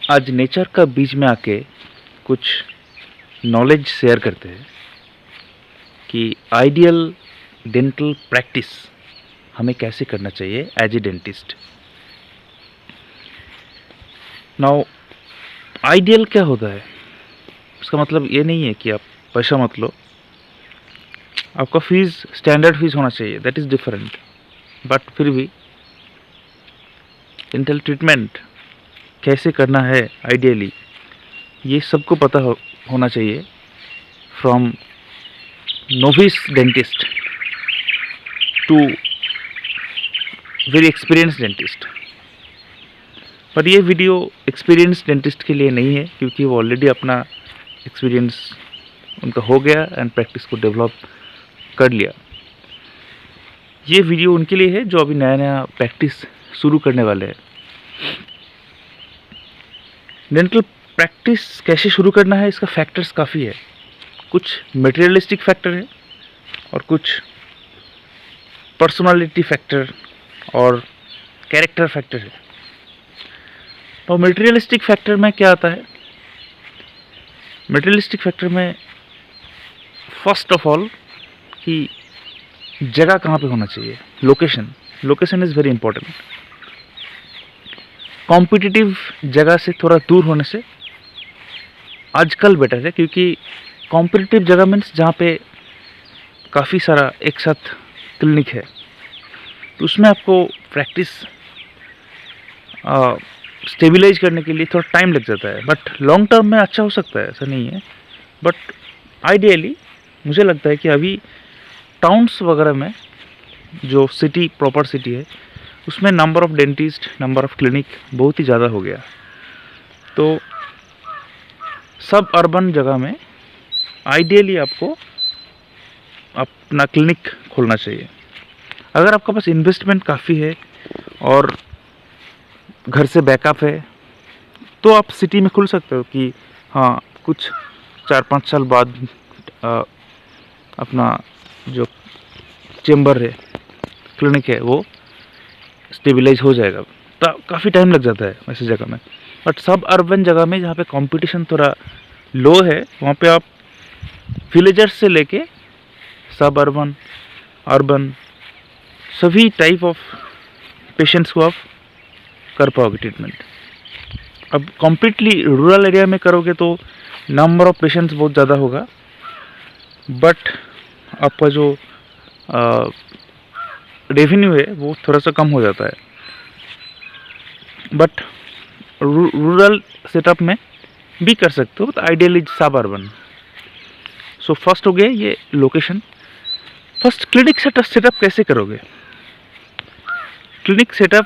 आज नेचर का बीच में आके कुछ नॉलेज शेयर करते हैं कि आइडियल डेंटल प्रैक्टिस हमें कैसे करना चाहिए as a dentist. Now ideal क्या होता है? उसका मतलब ये नहीं है कि आप पैसा मत लो, आपका फीस स्टैंडर्ड फीस होना चाहिए, दैट इज़ डिफरेंट। बट फिर भी डेंटल ट्रीटमेंट कैसे करना है आइडियली, ये सबको पता होना चाहिए, from novice dentist to very experience dentist. पर ये वीडियो एक्सपीरियंस डेंटिस्ट के लिए नहीं है, क्योंकि वो ऑलरेडी अपना एक्सपीरियंस उनका हो गया एंड प्रैक्टिस को डेवलप कर लिया। ये वीडियो उनके लिए है जो अभी नया नया प्रैक्टिस शुरू करने वाले हैं। डेंटल प्रैक्टिस कैसे शुरू करना है, इसका फैक्टर्स काफ़ी है। कुछ मटेरियलिस्टिक फैक्टर है और कुछ पर्सनालिटी फैक्टर और कैरेक्टर फैक्टर है। तो मटेरियलिस्टिक फैक्टर में क्या आता है? मटेरियलिस्टिक फैक्टर में फर्स्ट ऑफ ऑल कि जगह कहाँ पे होना चाहिए, location is very important. Competitive जगह से थोड़ा दूर होने से आजकल बेटर है, क्योंकि कॉम्पिटिटिव जगह मीन्स जहाँ पे काफ़ी सारा एक साथ क्लिनिक है, तो उसमें आपको प्रैक्टिस स्टेबलाइज करने के लिए थोड़ा टाइम लग जाता है। बट लॉन्ग टर्म में अच्छा हो सकता है, ऐसा नहीं है। बट आइडियली मुझे लगता है कि अभी टाउन्स वगैरह में जो सिटी प्रॉपर सिटी है, उसमें number of dentist, number of clinic बहुत ही ज़्यादा हो गया। तो सब अर्बन जगह में आइडियली आपको अपना क्लिनिक खोलना चाहिए। अगर आपके पास इन्वेस्टमेंट काफ़ी है और घर से बैकअप है, तो आप सिटी में खुल सकते हो कि हाँ, कुछ 4-5 साल बाद अपना जो चेम्बर है, क्लिनिक है, वो स्टेबलाइज हो जाएगा। तो काफ़ी टाइम लग जाता है ऐसी जगह में। बट सब अर्बन जगह में जहाँ पे कंपटीशन थोड़ा लो है, वहाँ पे आप विलेजर्स से लेके सब अर्बन, अर्बन सभी टाइप ऑफ पेशेंट्स को आप कर पाओगे ट्रीटमेंट। अब कम्प्लीटली रूरल एरिया में करोगे तो नंबर ऑफ पेशेंट्स बहुत ज़्यादा होगा, बट आपका जो रेवेन्यू है वो थोड़ा सा कम हो जाता है। बट रूरल सेटअप में भी कर सकते हो, तो आइडियली सब अर्बन। सो फर्स्ट हो गया ये लोकेशन। फर्स्ट क्लिनिक सेटअप कैसे करोगे? क्लिनिक सेटअप,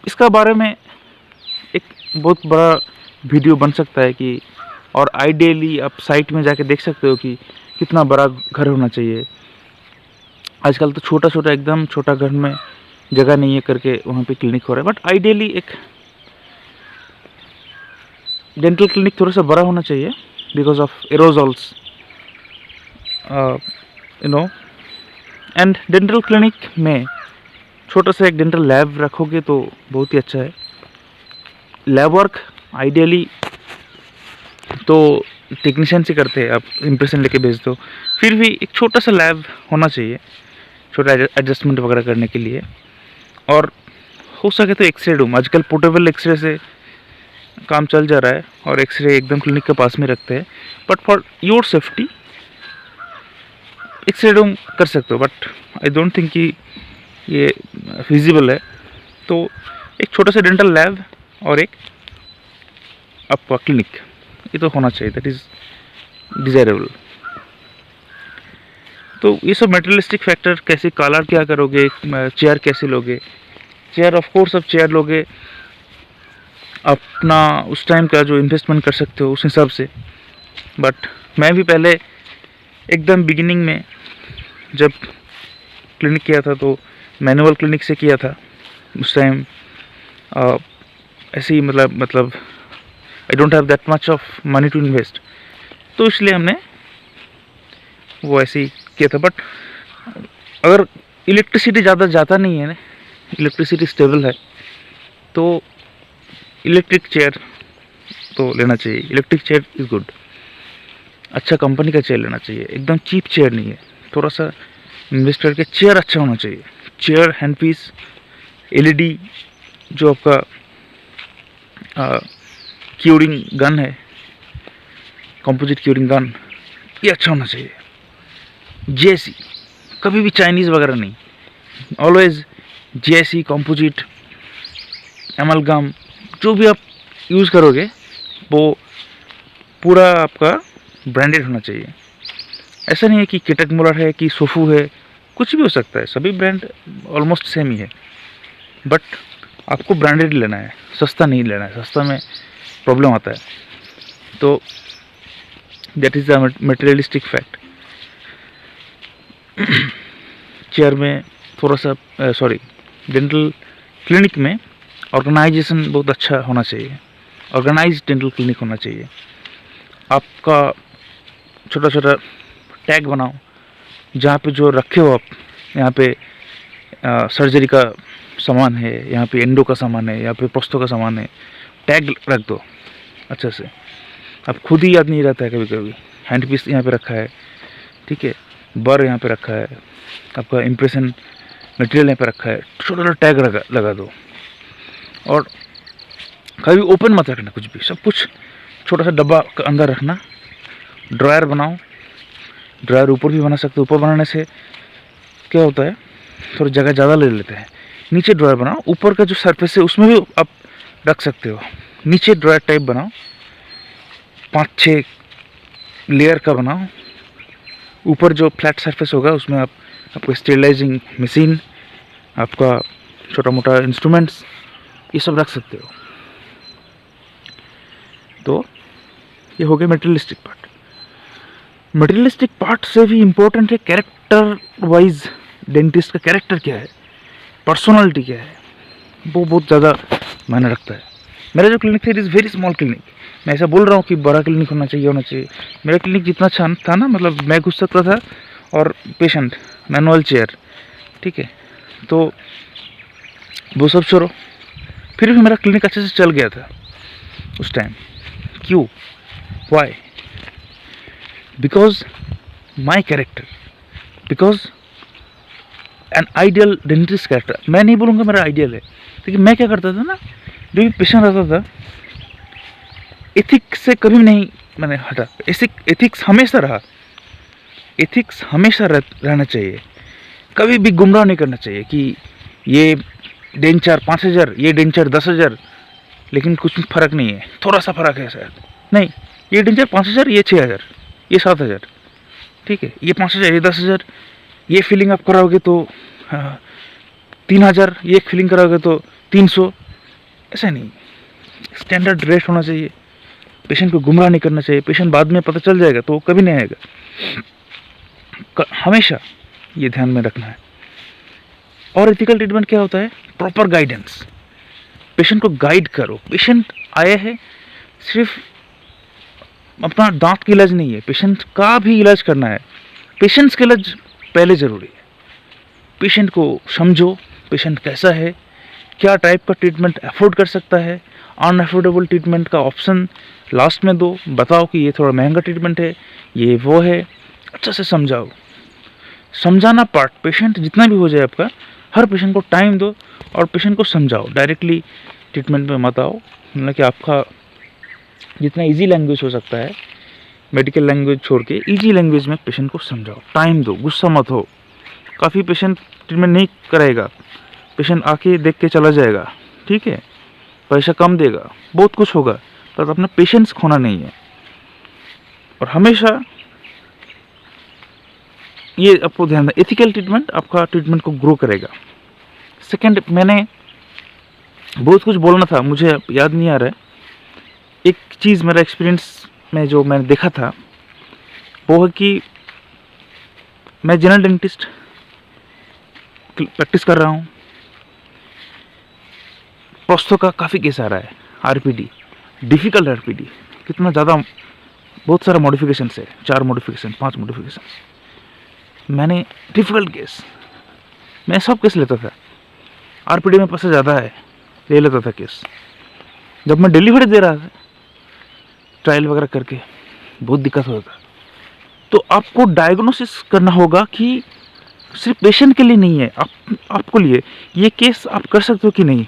इसका बारे में एक बहुत बड़ा वीडियो बन सकता है कि, और आइडियली आप साइट में जाके देख सकते हो कि कितना बड़ा घर होना चाहिए। आजकल तो छोटा छोटा, एकदम छोटा घर में जगह नहीं है करके वहाँ पे क्लिनिक हो रहा है। बट आइडियली एक डेंटल क्लिनिक थोड़ा सा बड़ा होना चाहिए, because of aerosols, you know. And dental clinic में छोटा सा एक डेंटल लैब रखोगे तो बहुत ही अच्छा है। लैब वर्क आइडियली तो टेक्नीशियन से करते हैं, आप इम्प्रेशन लेके भेज दो। फिर भी एक छोटा सा लैब होना चाहिए, छोटा एडजस्टमेंट वगैरह करने के लिए। और हो सके तो एक्सरे रूम, आजकल पोर्टेबल एक्सरे से काम चल जा रहा है, और एक्सरे एकदम क्लिनिक के पास में रखते हैं। But for your safety x ray room कर सकते हो, बट आई डोंट थिंक कि ये फिजिबल है। तो एक छोटा सा डेंटल लैब और एक आपका क्लिनिक, ये तो होना चाहिए, दैट इज़ डिज़ायरेबल। तो ये सब मटेरियलिस्टिक फैक्टर, कैसे कलर क्या करोगे, चेयर कैसे लोगे। चेयर ऑफ कोर्स आप चेयर लोगे अपना उस टाइम का जो इन्वेस्टमेंट कर सकते हो उस हिसाब से। बट मैं भी पहले एकदम बिगिनिंग में जब क्लिनिक किया था तो मैनुअल क्लिनिक से किया था। उस टाइम ऐसे ही मतलब I don't have that much of money to invest, तो इसलिए हमने वो ऐसे ही किया था। बट अगर इलेक्ट्रिसिटी ज़्यादा जाता नहीं है ना, इलेक्ट्रिसिटी स्टेबल है, तो इलेक्ट्रिक चेयर तो लेना चाहिए, इलेक्ट्रिक चेयर इज़ गुड, अच्छा कंपनी का चेयर लेना चाहिए, एकदम चीप चेयर नहीं है, थोड़ा सा इन्वेस्ट करके चेयर अच्छा होना चाहिए। चेयर, हैंड पीस, एलईडी, जो आपका क्यूरिंग गन है, कंपोजिट क्यूरिंग गन, ये अच्छा होना चाहिए। जेसी, कभी भी चाइनीज़ वगैरह नहीं, ऑलवेज जेसी, कंपोजिट, एमलगम, जो भी आप यूज़ करोगे वो पूरा आपका ब्रांडेड होना चाहिए। ऐसा नहीं है कि किटक मुलर है कि सोफू है, कुछ भी हो सकता है, सभी ब्रांड ऑलमोस्ट सेम ही है, बट आपको ब्रांडेड लेना है, सस्ता नहीं लेना है, सस्ता में प्रॉब्लम आता है। तो that is the materialistic fact. Chair में थोड़ा सा डेंटल क्लिनिक में ऑर्गेनाइजेशन बहुत अच्छा होना चाहिए, ऑर्गेनाइज डेंटल क्लिनिक होना चाहिए। आपका छोटा छोटा टैग बनाओ, जहाँ पे जो रखे हो आप, यहाँ पे सर्जरी का सामान है, यहाँ पे एंडो का सामान है, यहाँ पे प्रोस्तो का सामान है, टैग रख दो अच्छे से। अब खुद ही याद नहीं रहता है कभी कभी। हैंड पीस यहाँ पे रखा है, ठीक है, बर यहाँ पे रखा है, आपका इम्प्रेशन मटेरियल यहाँ पे रखा है, छोटा छोटा टैग लगा दो। और कभी ओपन मत रखना कुछ भी, सब कुछ छोटा सा डब्बा का अंदर रखना। ड्रायर बनाओ, ड्रायर ऊपर भी बना सकते हो, ऊपर बनाने से क्या होता है, थोड़ी जगह ज़्यादा ले लेते हैं। नीचे ड्रायर बनाओ, ऊपर का जो सरफेस है उसमें भी आप रख सकते हो। नीचे ड्रायर टाइप बनाओ, 5-6 लेयर का बनाओ, ऊपर जो फ्लैट सरफेस होगा उसमें आपको स्टेरिलाइजिंग मशीन, आपका छोटा मोटा इंस्ट्रूमेंट्स, ये सब रख सकते हो। तो ये हो गया मटेरियलिस्टिक पार्ट। मटेरियलिस्टिक पार्ट से भी इम्पोर्टेंट है कैरेक्टर वाइज, डेंटिस्ट का कैरेक्टर क्या है, पर्सनालिटी क्या है, वो बहुत ज़्यादा मायने रखता है। मेरा जो क्लिनिक था it is very small clinic. मैं ऐसा बोल रहा हूँ कि बड़ा क्लिनिक होना चाहिए। मेरा क्लिनिक जितना अच्छा था ना, मतलब मैं घुस सकता था और पेशेंट मैनुअल चेयर, ठीक है, तो वो सब छोड़ो, फिर भी मेरा क्लिनिक अच्छे से चल गया था उस टाइम। क्यों? Why? Because my character, because an ideal dentist character. मैं नहीं बोलूँगा मेरा आइडियल है, लेकिन मैं क्या करता था ना, जो भी पेशेंट आता था, एथिक्स से कभी नहीं मैंने हटा। एथिक्स हमेशा रहा, एथिक्स हमेशा रहना चाहिए। कभी भी गुमराह नहीं करना चाहिए कि ये डेंचर 5,000, ये डेंचर 10,000, लेकिन कुछ फर्क नहीं है, थोड़ा सा फर्क है शायद, नहीं, ये डेंचर 5,000, ये 6,000, ये 7,000, ठीक है, ये 5,000, ये 10,000, ये फिलिंग आप कराओगे तो 3,000, ये फिलिंग कराओगे तो 300, ऐसा नहीं। स्टैंडर्ड रेट होना चाहिए, पेशेंट को गुमराह नहीं करना चाहिए। पेशेंट बाद में पता चल जाएगा तो कभी नहीं आएगा, हमेशा ये ध्यान में रखना है। और एथिकल ट्रीटमेंट क्या होता है? प्रॉपर गाइडेंस, पेशेंट को गाइड करो। पेशेंट आया है, सिर्फ अपना दांत का इलाज नहीं है, पेशेंट का भी इलाज करना है। पेशेंट्स का इलाज पहले ज़रूरी है। पेशेंट को समझो, पेशेंट कैसा है, क्या टाइप का ट्रीटमेंट अफोर्ड कर सकता है, अनअफोर्डेबल ट्रीटमेंट का ऑप्शन लास्ट में दो, बताओ कि ये थोड़ा महंगा ट्रीटमेंट है, ये वो है, अच्छा से समझाओ। समझाना पार्ट, पेशेंट जितना भी हो जाए आपका, हर पेशेंट को टाइम दो और पेशेंट को समझाओ। डायरेक्टली ट्रीटमेंट में मत आओ, मतलब कि आपका जितना इजी लैंग्वेज हो सकता है, मेडिकल लैंग्वेज छोड़ के इजी लैंग्वेज में पेशेंट को समझाओ, टाइम दो, गुस्सा मत हो। काफ़ी पेशेंट ट्रीटमेंट नहीं कराएगा, पेशेंट आके देख के चला जाएगा, ठीक है, पैसा कम देगा, बहुत कुछ होगा, पर अपना पेशेंस खोना नहीं है। और हमेशा ये आपको ध्यान दें, एथिकल ट्रीटमेंट आपका ट्रीटमेंट को ग्रो करेगा। सेकंड, मैंने बहुत कुछ बोलना था, मुझे याद नहीं आ रहा है। एक चीज़ मेरा एक्सपीरियंस में जो मैंने देखा था वो है कि मैं जनरल डेंटिस्ट प्रैक्टिस कर रहा हूँ, प्रोस्तो का काफ़ी केस आ रहा है, आरपीडी, डिफ़िकल्ट आरपीडी, कितना ज़्यादा, बहुत सारा मॉडिफिकेशन है, 4 मॉडिफिकेशन 5 मॉडिफिकेशन। मैंने डिफ़िकल्ट केस, मैं सब केस लेता था, आरपीडी में पैसा ज़्यादा है, ले लेता था केस। जब मैं डिलीवरी दे रहा था ट्रायल वगैरह करके, बहुत दिक्कत होता था। तो आपको डायग्नोसिस करना होगा कि सिर्फ पेशेंट के लिए नहीं है, आपको लिए ये केस आप कर सकते हो कि नहीं।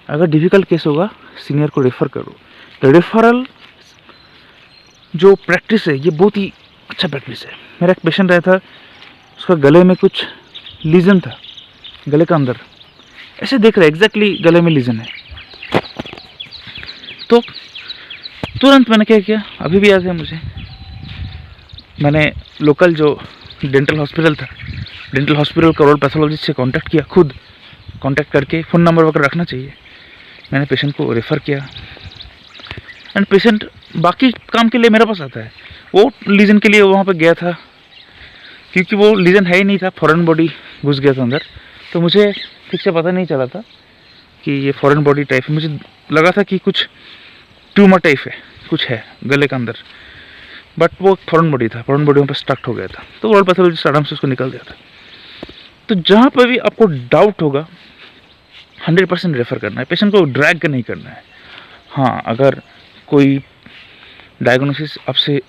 अगर डिफ़िकल्ट केस होगा सीनियर को रेफ़र करो। तो रेफरल जो प्रैक्टिस है ये बहुत ही अच्छा प्रैक्टिस है। मेरा एक पेशेंट आया था, उसका गले में कुछ लीजन था, गले का अंदर ऐसे देख रहे एग्जैक्टली गले में लीजन है। तो तुरंत मैंने क्या किया, अभी भी याद है मुझे, मैंने लोकल जो डेंटल हॉस्पिटल था, डेंटल हॉस्पिटल करोड़ पैथोलॉजिस्ट से कांटेक्ट किया, खुद कांटेक्ट करके फ़ोन नंबर वगैरह रखना चाहिए। मैंने पेशेंट को रेफ़र किया एंड पेशेंट बाकी काम के लिए मेरे पास आता है। वो लीजन के लिए वहाँ पे गया था, क्योंकि वो लीजन है ही नहीं था, फॉरेन बॉडी घुस गया था अंदर। तो मुझे ठीक से पता नहीं चला था कि ये फॉरेन बॉडी टाइप है। मुझे लगा था कि कुछ ट्यूमर टाइप है, कुछ है गले के अंदर, बट वो फॉरेन बॉडी था, फॉरेन बॉडी वहाँ पर स्टक हो गया था। तो वर्ल्ड पैथोलॉजिस्ट आराम से उसको निकल दिया था। तो जहाँ पर भी आपको डाउट होगा 100% रेफ़र करना है, पेशेंट को ड्रैग नहीं करना है। हाँ, अगर कोई डायग्नोसिस आपसे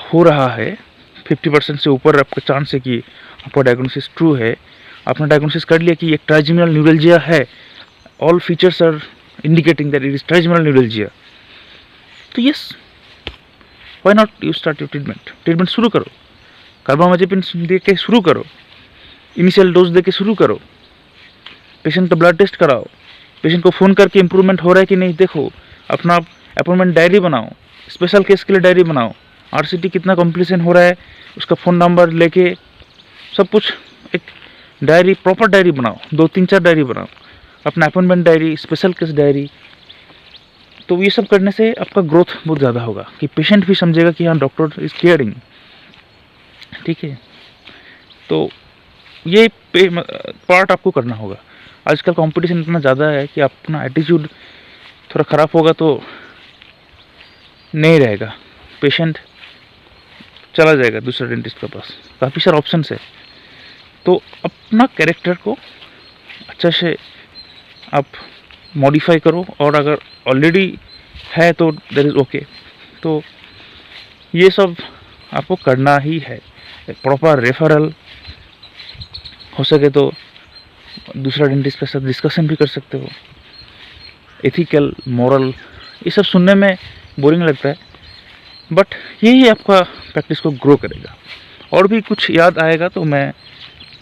हो रहा है, 50% से ऊपर आपका चांस है कि आपका डायग्नोसिस ट्रू है, आपने डायग्नोसिस कर लिया कि एक ट्राइजेमिनल न्यूरल्जिया है, all features are indicating that it is trigeminal neuralgia, तो yes, why not you start your treatment शुरू करो, कार्बामाजेपिन दे के शुरू करो, इनिशियल डोज दे के शुरू करो, पेशेंट का ब्लड टेस्ट कराओ, पेशेंट को फ़ोन करके इम्प्रूवमेंट हो रहा है कि नहीं देखो, अपना अपॉइंटमेंट डायरी बनाओ, स्पेशल केस के लिए डायरी बनाओ, आरसीटी कितना कॉम्प्लीसन हो रहा है उसका फ़ोन नंबर लेके सब कुछ एक डायरी, प्रॉपर डायरी बनाओ, 2-3-4 डायरी बनाओ, अपना appointment diary, special case diary. तो ये सब करने से आपका ग्रोथ बहुत ज़्यादा होगा कि पेशेंट भी समझेगा कि हाँ डॉक्टर इज़ केयरिंग। ठीक है, तो ये पार्ट आपको करना होगा। आजकल कंपटीशन इतना ज़्यादा है कि अपना एटीट्यूड थोड़ा ख़राब होगा तो नहीं रहेगा, पेशेंट चला जाएगा दूसरे डेंटिस्ट के पास। काफ़ी सारे ऑप्शंस है, तो अपना कैरेक्टर को अच्छा से आप मॉडिफाई करो, और अगर ऑलरेडी है तो देयर इज़ ओके। तो ये सब आपको करना ही है। प्रॉपर रेफरल, हो सके तो दूसरा डेंटिस्ट के साथ डिस्कशन भी कर सकते हो। एथिकल, मॉरल, ये सब सुनने में बोरिंग लगता है, बट यही आपका प्रैक्टिस को ग्रो करेगा। और भी कुछ याद आएगा तो मैं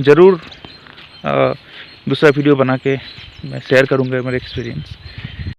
ज़रूर दूसरा वीडियो बना के मैं शेयर करूँगा मेरे एक्सपीरियंस।